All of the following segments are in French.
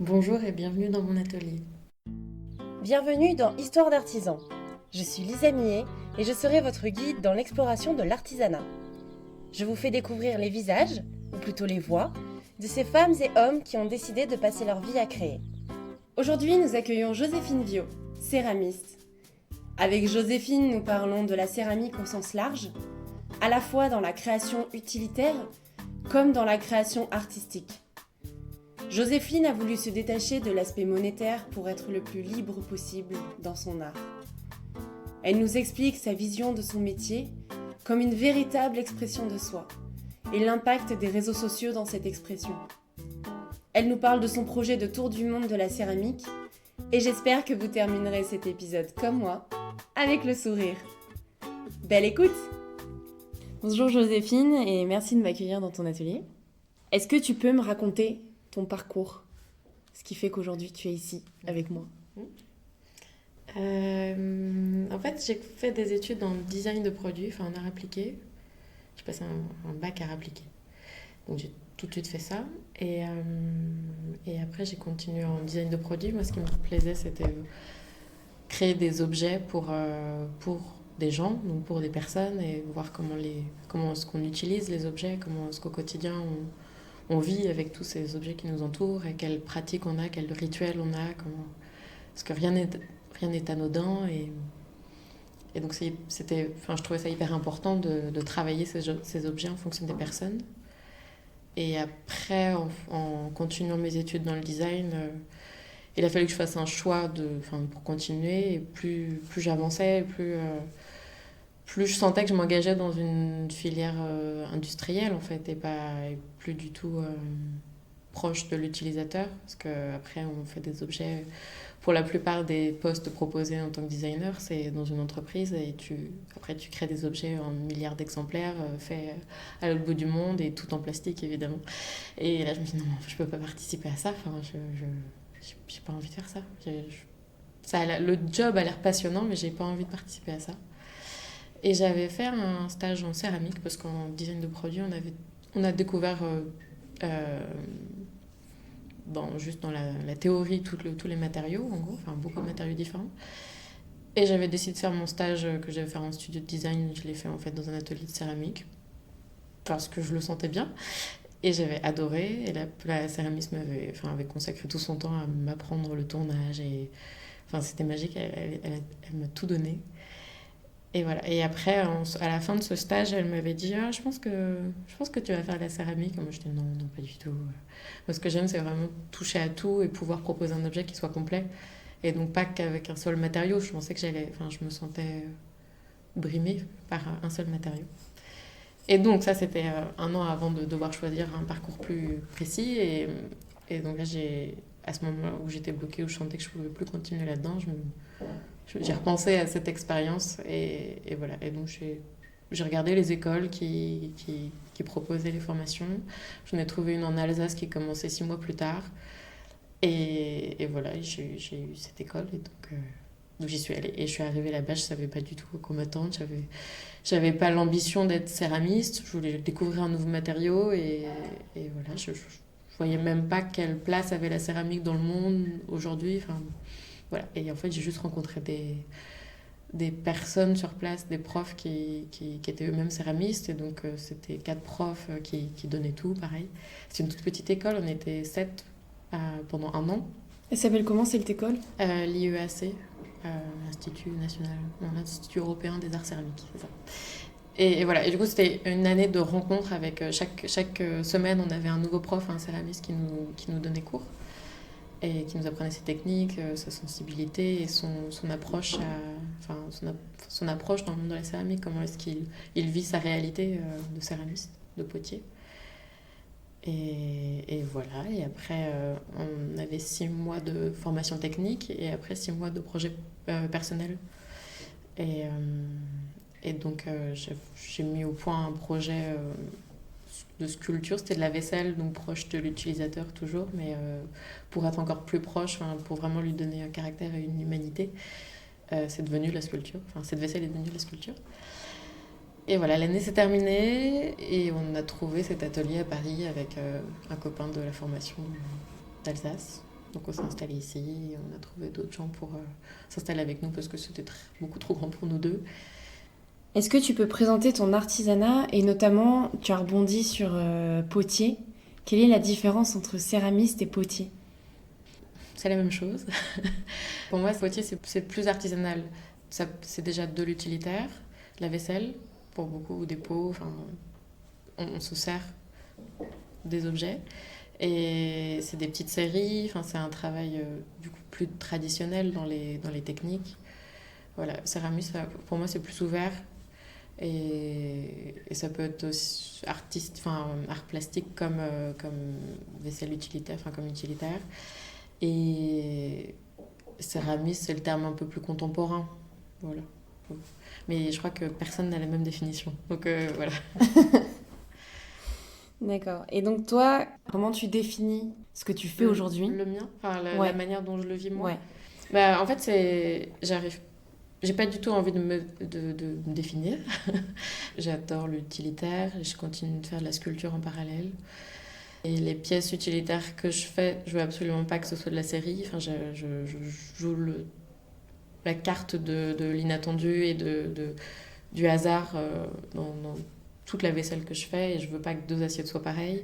Bonjour et bienvenue dans mon atelier. Bienvenue dans Histoire d'artisan. Je suis Lisa Millet et je serai votre guide dans l'exploration de l'artisanat. Je vous fais découvrir les visages, ou plutôt les voix, de ces femmes et hommes qui ont décidé de passer leur vie à créer. Aujourd'hui, nous accueillons Joséphine Viau, céramiste. Avec Joséphine, nous parlons de la céramique au sens large, à la fois dans la création utilitaire comme dans la création artistique. Joséphine a voulu se détacher de l'aspect monétaire pour être le plus libre possible dans son art. Elle nous explique sa vision de son métier comme une véritable expression de soi et l'impact des réseaux sociaux dans cette expression. Elle nous parle de son projet de tour du monde de la céramique et j'espère que vous terminerez cet épisode comme moi, avec le sourire. Belle écoute! Bonjour Joséphine et merci de m'accueillir dans ton atelier. Est-ce que tu peux me raconter ton parcours, ce qui fait qu'aujourd'hui tu es ici avec moi? En fait, j'ai fait des études en design de produits, enfin en art appliqué. J'ai passé un bac art appliqué. Donc j'ai tout de suite fait ça. Et après, j'ai continué en design de produits. Moi, ce qui me plaisait, c'était créer des objets pour des gens, donc pour des personnes, et voir comment est-ce qu'on utilise les objets, comment est-ce qu'au quotidien on vit avec tous ces objets qui nous entourent et quelles pratiques on a, quels rituels on a, parce que rien n'est anodin et donc je trouvais ça hyper important de travailler ces objets en fonction des personnes. Et après, en continuant mes études dans le design, il a fallu que je fasse un choix pour continuer. Et plus j'avançais, plus je sentais que je m'engageais dans une filière industrielle en fait, et plus du tout proche de l'utilisateur, parce qu'après on fait des objets, pour la plupart des postes proposés en tant que designer, c'est dans une entreprise et après tu crées des objets en milliards d'exemplaires faits à l'autre bout du monde et tout en plastique évidemment. Et là je me dis non, je peux pas participer à ça, j'ai pas envie de faire ça. Le job a l'air passionnant mais j'ai pas envie de participer à ça. Et j'avais fait un stage en céramique parce qu'en design de produits, on a découvert juste dans la théorie tous les matériaux, en gros, enfin beaucoup de matériaux différents. Et j'avais décidé de faire mon stage que j'avais fait en studio de design, je l'ai fait en fait dans un atelier de céramique parce que je le sentais bien. Et j'avais adoré. Et la céramiste avait consacré tout son temps à m'apprendre le tournage. Et, c'était magique, elle m'a tout donné. Et voilà. Et après, à la fin de ce stage, elle m'avait dit ah, je pense que tu vas faire la céramique. Et moi, je dis non, pas du tout. Moi, ce que j'aime, c'est vraiment toucher à tout et pouvoir proposer un objet qui soit complet. Et donc, pas qu'avec un seul matériau. Je pensais que je me sentais brimée par un seul matériau. Et donc, ça, c'était un an avant de devoir choisir un parcours plus précis. Et donc, là, à ce moment-là où j'étais bloquée, où je sentais que je ne pouvais plus continuer là-dedans, j'ai repensé à cette expérience et voilà. Et donc j'ai regardé les écoles qui proposaient les formations. J'en ai trouvé une en Alsace qui commençait 6 mois plus tard. Et voilà, j'ai eu cette école et donc j'y suis allée. Et je suis arrivée là-bas, je savais pas du tout à quoi m'attendre. J'avais pas l'ambition d'être céramiste. Je voulais découvrir un nouveau matériau et voilà, je voyais même pas quelle place avait la céramique dans le monde aujourd'hui. Voilà. Et en fait, j'ai juste rencontré des personnes sur place, des profs qui étaient eux-mêmes céramistes. Et donc, c'était 4 profs qui donnaient tout, pareil. C'est une toute petite école, on était 7 pendant un an. Elle s'appelle comment cette école? L'IEAC, l'Institut européen des arts céramiques, c'est ça. Et voilà, et du coup, c'était une année de rencontres avec chaque semaine, on avait un nouveau prof, un céramiste qui nous donnait cours. Et qui nous apprenait ses techniques, sa sensibilité et son approche son approche dans le monde de la céramique, comment est-ce qu'il vit sa réalité de céramiste, de potier. Et voilà, et après on avait 6 mois de formation technique et après 6 mois de projet personnel. Et donc j'ai mis au point un projet de sculpture, c'était de la vaisselle, donc proche de l'utilisateur toujours, mais pour être encore plus proche, pour vraiment lui donner un caractère et une humanité, c'est devenu la sculpture. Cette vaisselle est devenue la sculpture. Et voilà, l'année s'est terminée et on a trouvé cet atelier à Paris avec un copain de la formation d'Alsace. Donc on s'est installé ici, et on a trouvé d'autres gens pour s'installer avec nous parce que c'était beaucoup trop grand pour nous deux. Est-ce que tu peux présenter ton artisanat et notamment, tu as rebondi sur potier. Quelle est la différence entre céramiste et potier? C'est la même chose. Pour moi, potier, c'est plus artisanal. C'est déjà de l'utilitaire, la vaisselle, pour beaucoup des pots, enfin, on se sert des objets. Et c'est des petites séries, enfin, c'est un travail du coup plus traditionnel dans les techniques. Voilà, céramisme, pour moi, c'est plus ouvert. Et ça peut être aussi art plastique comme vaisselle utilitaire, enfin comme utilitaire. Et céramisme, c'est le terme un peu plus contemporain. Voilà. Mais je crois que personne n'a la même définition. Donc voilà. D'accord. Et donc toi, comment tu définis ce que tu fais aujourd'hui? Le mien, enfin Ouais. la manière dont je le vis moi. Ouais. Bah, en fait, j'ai pas du tout envie de me définir. J'adore l'utilitaire, je continue de faire de la sculpture en parallèle. Et les pièces utilitaires que je fais, je veux absolument pas que ce soit de la série. Enfin, je joue la carte de l'inattendu et du hasard dans toute la vaisselle que je fais. Et je veux pas que 2 assiettes soient pareilles.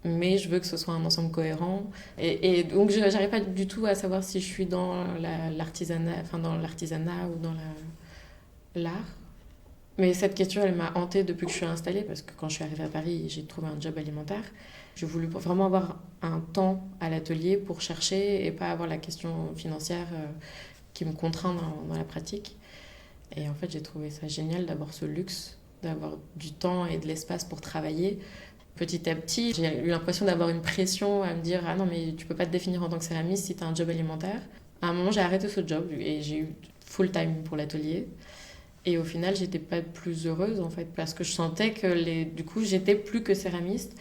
Mais je veux que ce soit un ensemble cohérent. Et donc, j'arrive pas du tout à savoir si je suis dans l'artisanat, enfin dans l'artisanat ou dans l'art. Mais cette question, elle m'a hantée depuis que je suis installée, parce que quand je suis arrivée à Paris, j'ai trouvé un job alimentaire. J'ai voulu vraiment avoir un temps à l'atelier pour chercher et pas avoir la question financière qui me contraint dans la pratique. Et en fait, j'ai trouvé ça génial d'avoir ce luxe, d'avoir du temps et de l'espace pour travailler. Petit à petit, j'ai eu l'impression d'avoir une pression à me dire « Ah non, mais tu peux pas te définir en tant que céramiste si tu as un job alimentaire ». À un moment, j'ai arrêté ce job et j'ai eu full time pour l'atelier. Et au final, j'étais pas plus heureuse en fait, parce que je sentais que du coup, j'étais plus que céramiste.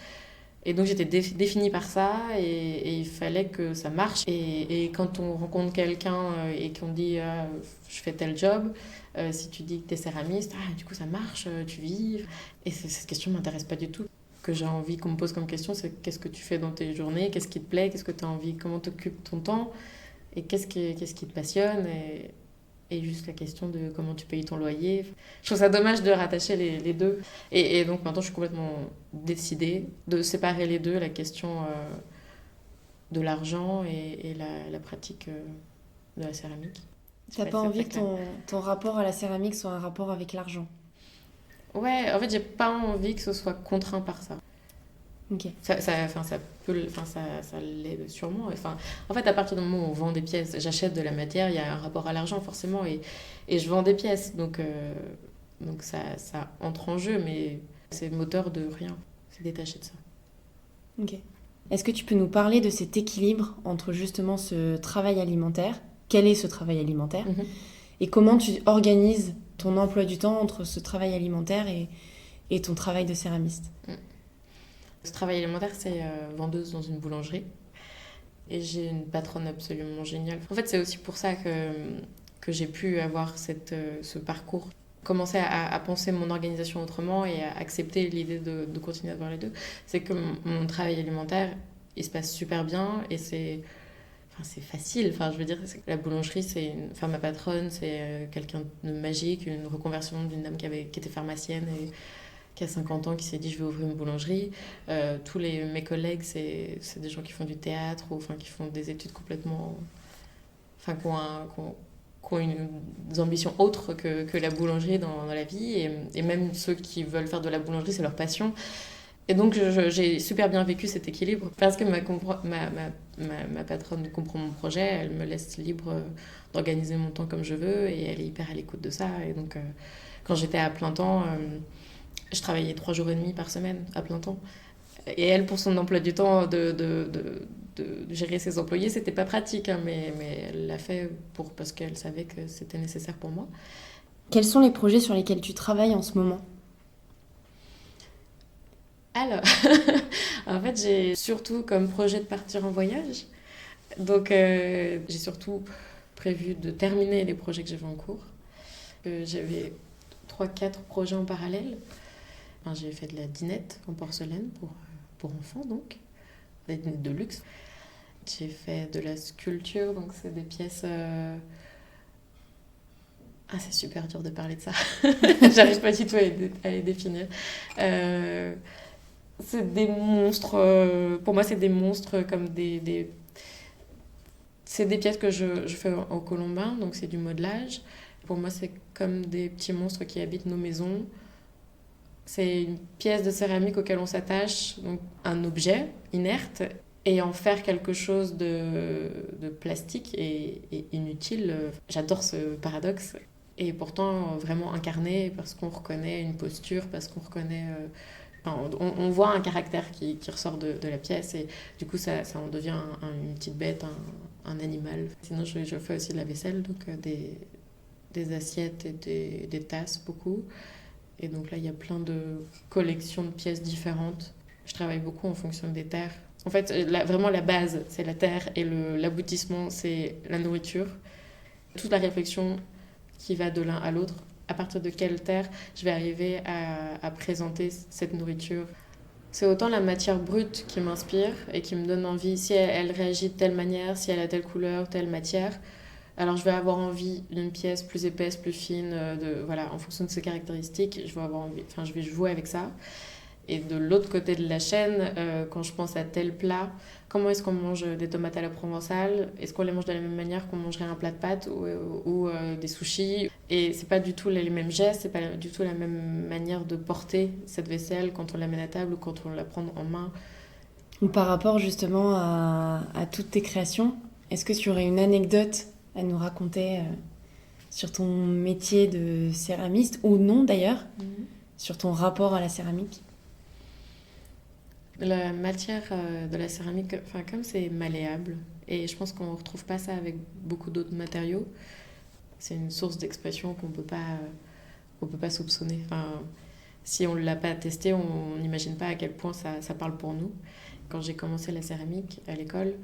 Et donc, j'étais définie par ça et il fallait que ça marche. Et quand on rencontre quelqu'un et qu'on dit je fais tel job, si tu dis que t'es céramiste, du coup, ça marche, tu vis. Et cette question m'intéresse pas du tout. Que j'ai envie qu'on me pose comme question, c'est qu'est-ce que tu fais dans tes journées, qu'est-ce qui te plaît, qu'est-ce que tu as envie, comment t'occupes ton temps et qu'est-ce qui te passionne et juste la question de comment tu payes ton loyer. Je trouve ça dommage de rattacher les deux. Et donc maintenant, je suis complètement décidée de séparer les deux, la question de l'argent et la pratique de la céramique. T'as pas envie que ton rapport à la céramique soit un rapport avec l'argent? Ouais, en fait, j'ai pas envie que ce soit contraint par ça. Ok. Ça l'est sûrement. Enfin, en fait, à partir du moment où on vend des pièces, j'achète de la matière, il y a un rapport à l'argent forcément, et je vends des pièces. Donc ça entre en jeu, mais c'est moteur de rien. C'est détaché de ça. Ok. Est-ce que tu peux nous parler de cet équilibre entre justement ce travail alimentaire? Quel est ce travail alimentaire? Et comment tu organises ton emploi du temps entre ce travail alimentaire et ton travail de céramiste? Ce travail alimentaire, c'est vendeuse dans une boulangerie. Et j'ai une patronne absolument géniale. En fait, c'est aussi pour ça que j'ai pu avoir ce parcours. Commencer à penser mon organisation autrement et à accepter l'idée de continuer à voir les deux. C'est que mon travail alimentaire, il se passe super bien et c'est facile. Enfin, je veux dire, la boulangerie, ma patronne, c'est quelqu'un de magique, une reconversion d'une dame qui était pharmacienne et qui a 50 ans, qui s'est dit je vais ouvrir une boulangerie. Tous mes collègues, c'est des gens qui font du théâtre ou qui font des études complètement... Enfin, qui ont des ambitions autres que la boulangerie dans la vie. Et même ceux qui veulent faire de la boulangerie, c'est leur passion. Et donc, j'ai super bien vécu cet équilibre parce que ma patronne comprend mon projet, elle me laisse libre d'organiser mon temps comme je veux et elle est hyper à l'écoute de ça. Et donc, quand j'étais à plein temps, je travaillais 3 jours et demi par semaine à plein temps. Et elle, pour son emploi du temps, de gérer ses employés, c'était pas pratique, hein, mais elle l'a fait parce qu'elle savait que c'était nécessaire pour moi. Quels sont les projets sur lesquels tu travailles en ce moment? Alors, en fait, j'ai surtout comme projet de partir en voyage. Donc, j'ai surtout prévu de terminer les projets que j'avais en cours. J'avais 3-4 projets en parallèle. J'ai fait de la dinette en porcelaine pour enfants, donc, des dinettes de luxe. J'ai fait de la sculpture, donc c'est des pièces... Ah, c'est super dur de parler de ça. J'arrive pas du tout à les définir. C'est des monstres. Pour moi, c'est des monstres comme c'est des pièces que je fais au colombin, donc c'est du modelage. Pour moi, c'est comme des petits monstres qui habitent nos maisons. C'est une pièce de céramique auquel on s'attache, donc un objet inerte, et en faire quelque chose de plastique et inutile. J'adore ce paradoxe. Et pourtant, vraiment incarné parce qu'on reconnaît une posture, parce qu'on reconnaît... enfin, on voit un caractère qui ressort de la pièce et du coup, ça en devient une petite bête, un animal. Sinon, je fais aussi de la vaisselle, donc des assiettes et des tasses, beaucoup. Et donc là, il y a plein de collections de pièces différentes. Je travaille beaucoup en fonction des terres. En fait, vraiment, la base, c'est la terre et l'aboutissement, c'est la nourriture. Toute la réflexion qui va de l'un à l'autre. À partir de quelle terre je vais arriver à présenter cette nourriture. C'est autant la matière brute qui m'inspire et qui me donne envie. Si elle réagit de telle manière, si elle a telle couleur, telle matière, alors je vais avoir envie d'une pièce plus épaisse, plus fine, voilà, en fonction de ses caractéristiques, je vais avoir envie, enfin, je vais jouer avec ça. Et de l'autre côté de la chaîne, quand je pense à tel plat, comment est-ce qu'on mange des tomates à la provençale? Est-ce qu'on les mange de la même manière qu'on mangerait un plat de pâtes ou des sushis? Et c'est pas du tout les mêmes gestes, c'est pas du tout la même manière de porter cette vaisselle quand on l'amène à table ou quand on la prend en main. Par rapport justement à toutes tes créations, est-ce que tu aurais une anecdote à nous raconter sur ton métier de céramiste, ou non d'ailleurs, sur ton rapport à la céramique? La matière de la céramique, enfin, comme c'est malléable, et je pense qu'on ne retrouve pas ça avec beaucoup d'autres matériaux, c'est une source d'expression qu'on peut pas soupçonner. Enfin, si on ne l'a pas testé, on n'imagine pas à quel point ça parle pour nous. Quand j'ai commencé la céramique à l'école,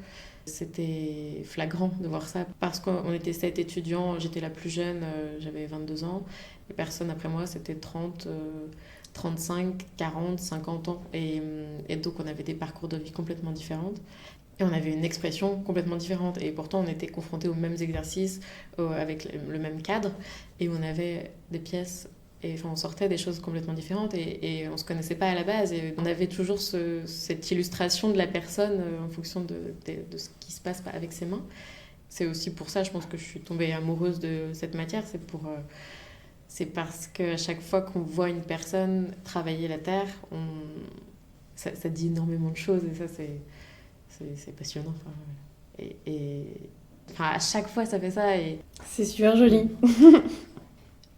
c'était flagrant de voir ça. Parce qu'on était 7 étudiants, j'étais la plus jeune, j'avais 22 ans. Et personne après moi, c'était 30, 35, 40, 50 ans. Et donc on avait des parcours de vie complètement différents. Et on avait une expression complètement différente. Et pourtant, on était confrontés aux mêmes exercices, avec le même cadre. Et on avait des pièces... Et enfin, on sortait des choses complètement différentes et on ne se connaissait pas à la base. Et on avait toujours cette illustration de la personne en fonction de ce qui se passe avec ses mains. C'est aussi pour ça, je pense, que je suis tombée amoureuse de cette matière. C'est parce qu'à chaque fois qu'on voit une personne travailler la terre, ça dit énormément de choses. Et ça, c'est passionnant. Enfin, à chaque fois, ça fait ça. C'est super joli.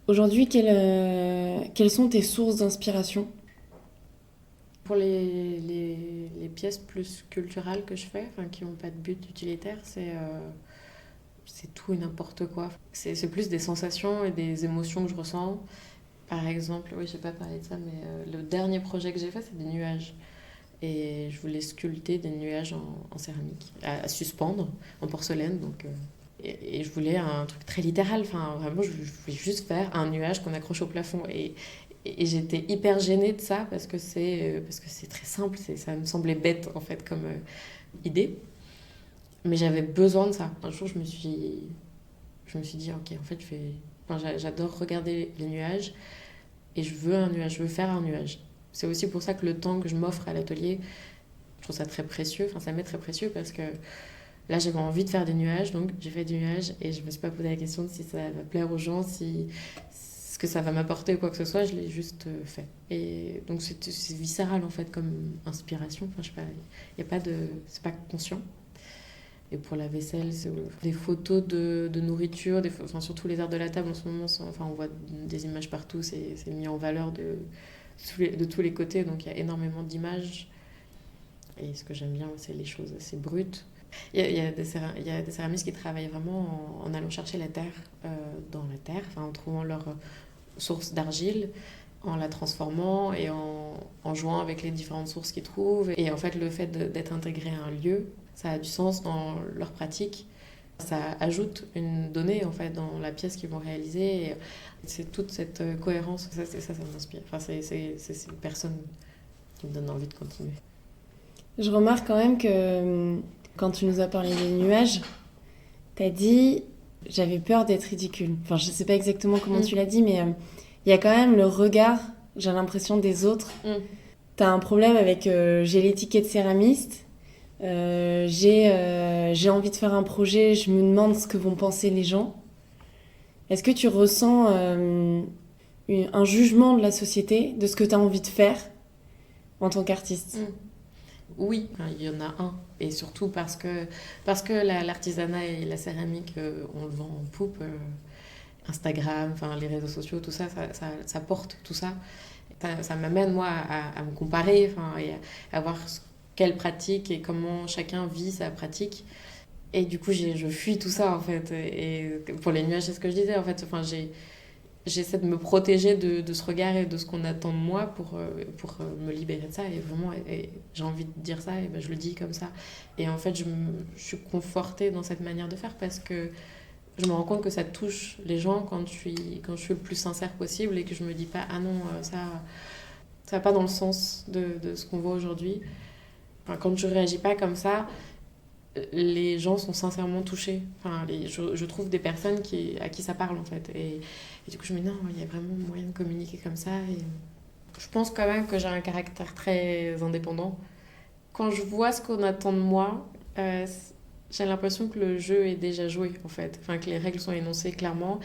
Aujourd'hui, quelles sont tes sources d'inspiration? Pour les pièces plus culturelles que je fais, enfin, qui n'ont pas de but utilitaire, c'est tout et n'importe quoi. C'est plus des sensations et des émotions que je ressens. Par exemple, oui, je n'ai pas parlé de ça, mais le dernier projet que j'ai fait, c'est des nuages. Et je voulais sculpter des nuages en céramique, à suspendre, en porcelaine, donc... Et je voulais un truc très littéral, enfin vraiment je voulais juste faire un nuage qu'on accroche au plafond et j'étais hyper gênée de ça parce que c'est très simple, ça me semblait bête en fait comme idée, mais j'avais besoin de ça. Un jour je me suis dit ok, en fait j'adore regarder les nuages et je veux un nuage, je veux faire un nuage. C'est aussi pour ça que le temps que je m'offre à l'atelier, je trouve ça très précieux, enfin ça m'est très précieux parce que là, j'avais envie de faire des nuages, donc j'ai fait des nuages et je me suis pas posé la question de si ça va plaire aux gens, ce que ça va m'apporter ou quoi que ce soit, je l'ai juste fait. Et donc c'est viscéral en fait comme inspiration, enfin je sais pas, y a pas de, c'est pas conscient. Et pour la vaisselle, c'est des photos de nourriture, enfin surtout les arts de la table en ce moment, enfin on voit des images partout, c'est mis en valeur de tous les côtés, donc il y a énormément d'images. Et ce que j'aime bien, c'est les choses assez brutes. Il y a des céramistes qui travaillent vraiment en allant chercher la terre dans la terre, enfin, en trouvant leur source d'argile, en la transformant et en jouant avec les différentes sources qu'ils trouvent. Et en fait, le fait d'être intégré à un lieu, ça a du sens dans leur pratique. Ça ajoute une donnée en fait, dans la pièce qu'ils vont réaliser. Et c'est toute cette cohérence, ça m'inspire. Enfin, c'est une personne qui me donne envie de continuer. Je remarque quand même que Quand tu nous as parlé des nuages, t'as dit « j'avais peur d'être ridicule ». Enfin, je sais pas exactement comment tu l'as dit, mais il y a quand même le regard, j'ai l'impression, des autres. T'as un problème avec j'ai l'étiquette céramiste, j'ai envie de faire un projet, je me demande ce que vont penser les gens. Est-ce que tu ressens un jugement de la société, de ce que tu as envie de faire en tant qu'artiste? Oui, il y en a un. Et surtout parce que l'artisanat et la céramique, on le vend en poupe. Instagram, les réseaux sociaux, tout ça, ça porte tout ça. Ça m'amène, moi, à me comparer et à voir quelle pratique et comment chacun vit sa pratique. Et du coup, je fuis tout ça, en fait. Et pour les nuages, c'est ce que je disais, en fait. J'essaie de me protéger de ce regard et de ce qu'on attend de moi pour me libérer de ça. Et vraiment, j'ai envie de dire ça, et ben, je le dis comme ça. Et en fait, je suis confortée dans cette manière de faire parce que je me rends compte que ça touche les gens quand je suis le plus sincère possible et que je me dis pas « Ah non, ça va pas dans le sens de ce qu'on voit aujourd'hui ». Quand je réagis pas comme ça, les gens sont sincèrement touchés. Je trouve des personnes à qui ça parle, en fait. Et du coup, je me dis « Non, il y a vraiment moyen de communiquer comme ça ». Et je pense quand même que j'ai un caractère très indépendant. Quand je vois ce qu'on attend de moi, j'ai l'impression que le jeu est déjà joué, en fait. Que les règles sont énoncées clairement.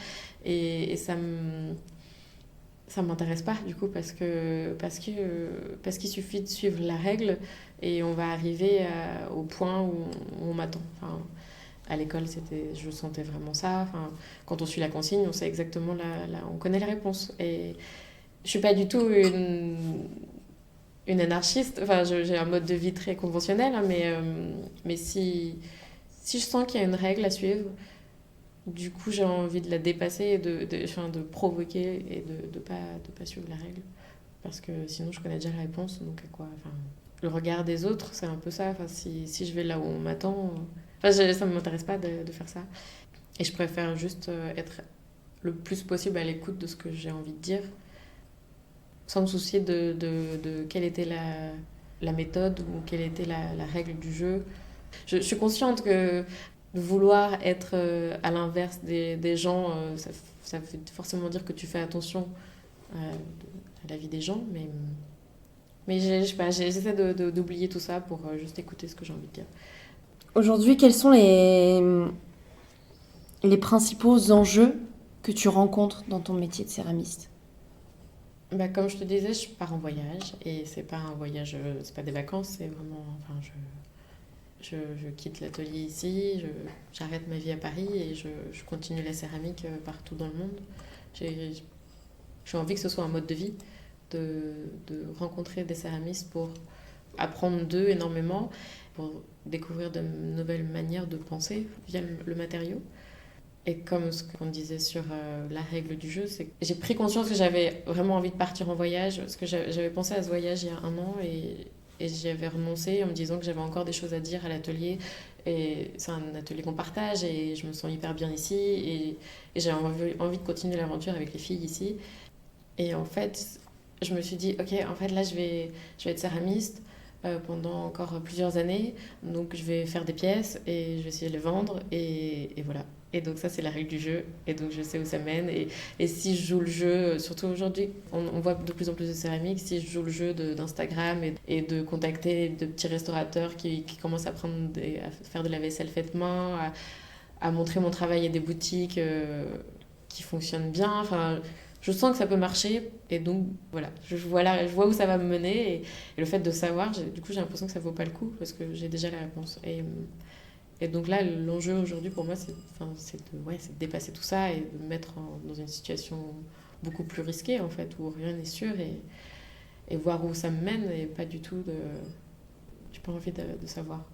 Et ça m'intéresse pas, du coup, parce qu'il suffit de suivre la règle et on va arriver au point où on m'attend. À l'école, je sentais vraiment ça. Quand on suit la consigne, on sait exactement on connaît les réponses. Et je suis pas du tout une anarchiste. J'ai un mode de vie très conventionnel, hein, mais si je sens qu'il y a une règle à suivre, du coup, j'ai envie de la dépasser et de provoquer et de pas suivre la règle. Parce que sinon, je connais déjà la réponse. Donc, quoi le regard des autres, c'est un peu ça. Si je vais là où on m'attend, ça ne m'intéresse pas de faire ça. Et je préfère juste être le plus possible à l'écoute de ce que j'ai envie de dire, sans me soucier de quelle était la méthode ou quelle était la règle du jeu. Je suis consciente que vouloir être à l'inverse des gens, ça veut forcément dire que tu fais attention à la vie des gens, mais j'essaie d'oublier tout ça pour juste écouter ce que j'ai envie de dire. Aujourd'hui, quels sont les principaux enjeux que tu rencontres dans ton métier de céramiste? Comme je te disais, je pars en voyage et c'est pas un voyage, c'est pas des vacances, c'est vraiment, je quitte l'atelier ici, j'arrête ma vie à Paris et je continue la céramique partout dans le monde. J'ai envie que ce soit un mode de vie, de rencontrer des céramistes pour apprendre d'eux énormément, pour découvrir de nouvelles manières de penser via le matériau. Et comme ce qu'on disait sur la règle du jeu, c'est que j'ai pris conscience que j'avais vraiment envie de partir en voyage, parce que j'avais pensé à ce voyage il y a 1 an et j'y avais renoncé en me disant que j'avais encore des choses à dire à l'atelier. Et c'est un atelier qu'on partage et je me sens hyper bien ici et j'ai envie de continuer l'aventure avec les filles ici. Et en fait, je me suis dit, ok, en fait là je vais être céramiste pendant encore plusieurs années, donc je vais faire des pièces et je vais essayer de les vendre et voilà. Et donc ça c'est la règle du jeu et donc je sais où ça mène et si je joue le jeu, surtout aujourd'hui on voit de plus en plus de céramique, si je joue le jeu d'Instagram et de contacter de petits restaurateurs qui commencent à faire de la vaisselle faite main, à montrer mon travail à des boutiques qui fonctionnent bien, je sens que ça peut marcher et donc voilà, je vois où ça va me mener et le fait de savoir, du coup j'ai l'impression que ça vaut pas le coup parce que j'ai déjà la réponse. Et donc là, l'enjeu aujourd'hui pour moi, c'est de dépasser tout ça et de me mettre dans une situation beaucoup plus risquée en fait, où rien n'est sûr et voir où ça me mène et pas du tout j'ai pas envie de savoir.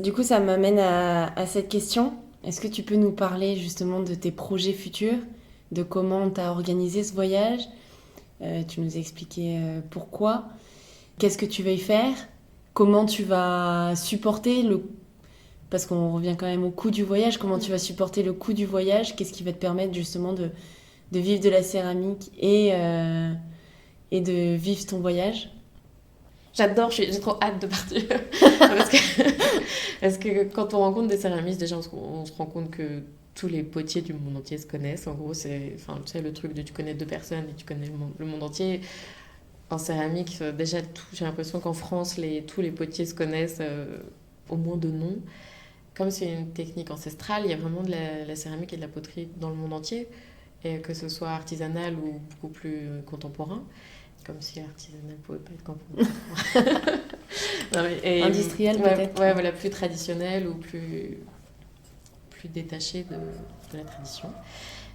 Du coup, ça m'amène à cette question. Est-ce que tu peux nous parler justement de tes projets futurs, de comment tu as organisé ce voyage? Tu nous as expliqué pourquoi. Qu'est-ce que tu vas y faire? Comment tu vas supporter parce qu'on revient quand même au coût du voyage, comment tu vas supporter le coût du voyage? Qu'est-ce qui va te permettre justement de vivre de la céramique et de vivre ton voyage? J'adore, j'ai trop hâte de partir. Parce que quand on rencontre des céramistes, déjà on se rend compte que tous les potiers du monde entier se connaissent. En gros, enfin, tu sais, le truc de tu connais deux personnes et tu connais le monde entier. En céramique, déjà, j'ai l'impression qu'en France, tous les potiers se connaissent au moins de nom. Comme c'est une technique ancestrale, il y a vraiment de la céramique et de la poterie dans le monde entier, et que ce soit artisanal ou beaucoup plus contemporain. Comme si l'artisanal pouvait pas être contemporain. Industriel peut-être. Ouais, voilà, plus traditionnel ou plus détaché de la tradition.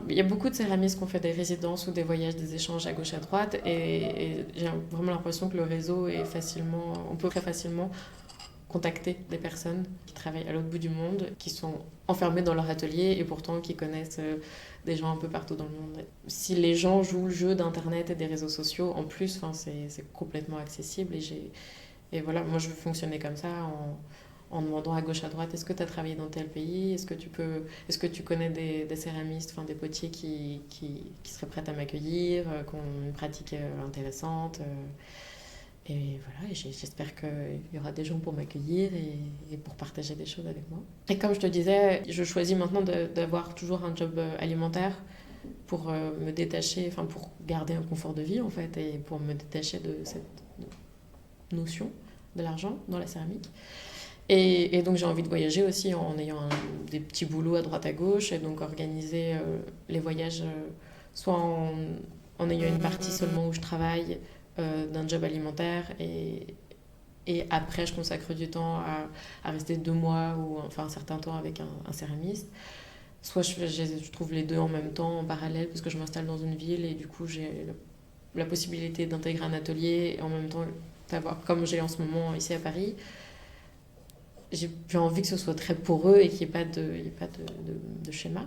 Il y a beaucoup de céramistes qui ont fait des résidences ou des voyages, des échanges à gauche à droite, et j'ai vraiment l'impression que le réseau est on peut très facilement contacter des personnes qui travaillent à l'autre bout du monde, qui sont enfermées dans leur atelier et pourtant qui connaissent des gens un peu partout dans le monde. Si les gens jouent le jeu d'Internet et des réseaux sociaux, en plus, c'est complètement accessible. Et voilà, moi je veux fonctionner comme ça en demandant à gauche à droite, est-ce que tu as travaillé dans tel pays, est-ce que tu connais des céramistes, enfin des potiers qui seraient prêts à m'accueillir, qui ont une pratique intéressante. Et voilà, j'espère qu'il y aura des gens pour m'accueillir et pour partager des choses avec moi. Et comme je te disais, je choisis maintenant d'avoir toujours un job alimentaire pour me détacher, enfin pour garder un confort de vie en fait, et pour me détacher de cette notion de l'argent dans la céramique. Et donc j'ai envie de voyager aussi en ayant des petits boulots à droite à gauche, et donc organiser les voyages soit en ayant une partie seulement où je travaille, d'un job alimentaire, et après je consacre du temps à rester 2 mois ou enfin un certain temps avec un céramiste. Soit je trouve les deux en même temps, en parallèle, parce que je m'installe dans une ville et du coup j'ai la possibilité d'intégrer un atelier et en même temps d'avoir, comme j'ai en ce moment ici à Paris, j'ai envie que ce soit très poreux et qu'il n'y ait pas de schéma.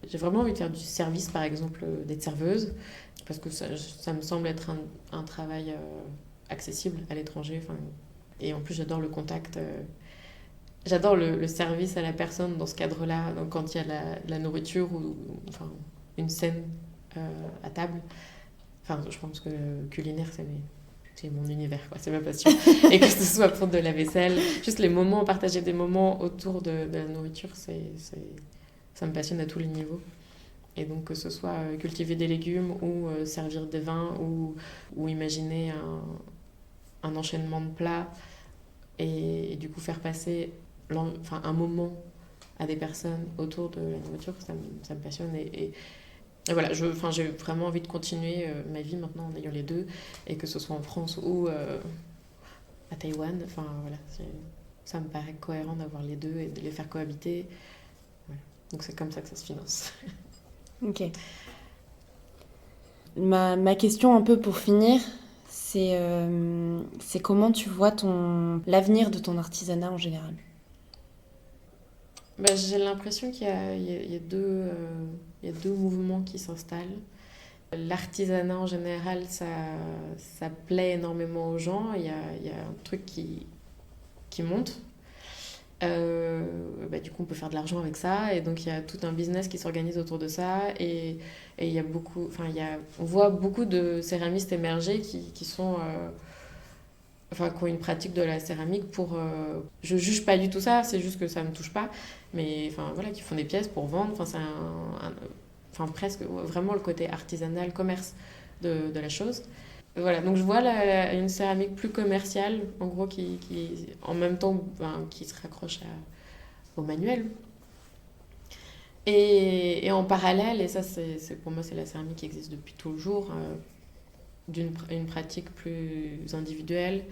J'ai vraiment envie de faire du service, par exemple, d'être serveuse, parce que ça me semble être un travail accessible à l'étranger. Et en plus, j'adore le contact. J'adore le service à la personne dans ce cadre-là, donc quand il y a la nourriture ou enfin, une scène à table. Enfin, je pense que culinaire, c'est mon univers, quoi, c'est ma passion. Et que ce soit pour de la vaisselle, juste les moments, partager des moments autour de la nourriture, ça me passionne à tous les niveaux. Et donc que ce soit cultiver des légumes ou servir des vins ou imaginer un enchaînement de plats et du coup faire passer un moment à des personnes autour de la nourriture, ça me passionne. Et voilà, j'ai vraiment envie de continuer ma vie maintenant en ayant les deux, et que ce soit en France ou à Taïwan. Enfin voilà, ça me paraît cohérent d'avoir les deux et de les faire cohabiter. Voilà. Donc c'est comme ça que ça se finance. Ok. Ma question un peu pour finir, c'est comment tu vois l'avenir de ton artisanat en général? J'ai l'impression qu'il y a deux mouvements qui s'installent. L'artisanat en général, ça plaît énormément aux gens. Il y a un truc qui monte. Du coup, on peut faire de l'argent avec ça. Et donc, il y a tout un business qui s'organise autour de ça. Et il y a on voit beaucoup de céramistes émerger qui sont... qui ont une pratique de la céramique pour... je juge pas du tout ça, c'est juste que ça me touche pas. Mais voilà, qui font des pièces pour vendre. C'est presque vraiment le côté artisanal, commerce de la chose. Voilà, donc je vois une céramique plus commerciale, en gros, qui en même temps, qui se raccroche au manuel. Et en parallèle, et ça, pour moi, c'est la céramique qui existe depuis toujours, une pratique plus individuelle,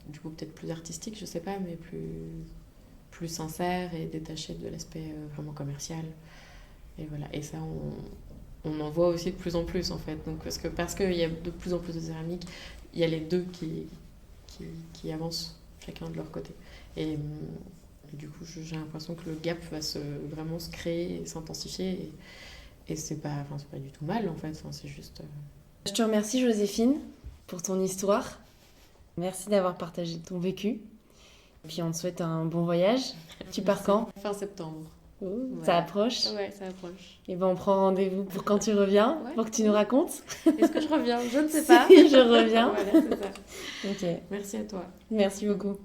du coup peut-être plus artistique, je sais pas, mais plus sincère et détachée de l'aspect vraiment commercial. Et voilà, et ça, on en voit aussi de plus en plus en fait. Donc, parce qu'il y a de plus en plus de céramique, il y a les deux qui avancent chacun de leur côté. Et du coup, j'ai l'impression que le gap va vraiment se créer et s'intensifier. Et c'est pas du tout mal en fait, c'est juste... Je te remercie Joséphine pour ton histoire. Merci d'avoir partagé ton vécu. Puis on te souhaite un bon voyage. Tu pars quand ? Fin septembre. Voilà. Ça approche. Ouais, ça approche. Et ben on prend rendez-vous pour quand tu reviens, pour que tu nous racontes. Est-ce que je reviens? Je ne sais pas. Si je reviens. Voilà, c'est ça. Ok. Merci à toi. Merci beaucoup.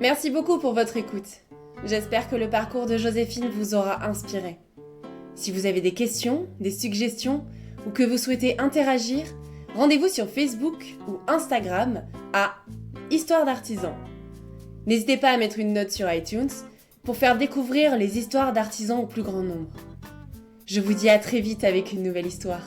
Merci beaucoup pour votre écoute. J'espère que le parcours de Joséphine vous aura inspiré. Si vous avez des questions, des suggestions ou que vous souhaitez interagir, rendez-vous sur Facebook ou Instagram à Histoire d'artisans. N'hésitez pas à mettre une note sur iTunes pour faire découvrir les histoires d'artisans au plus grand nombre. Je vous dis à très vite avec une nouvelle histoire.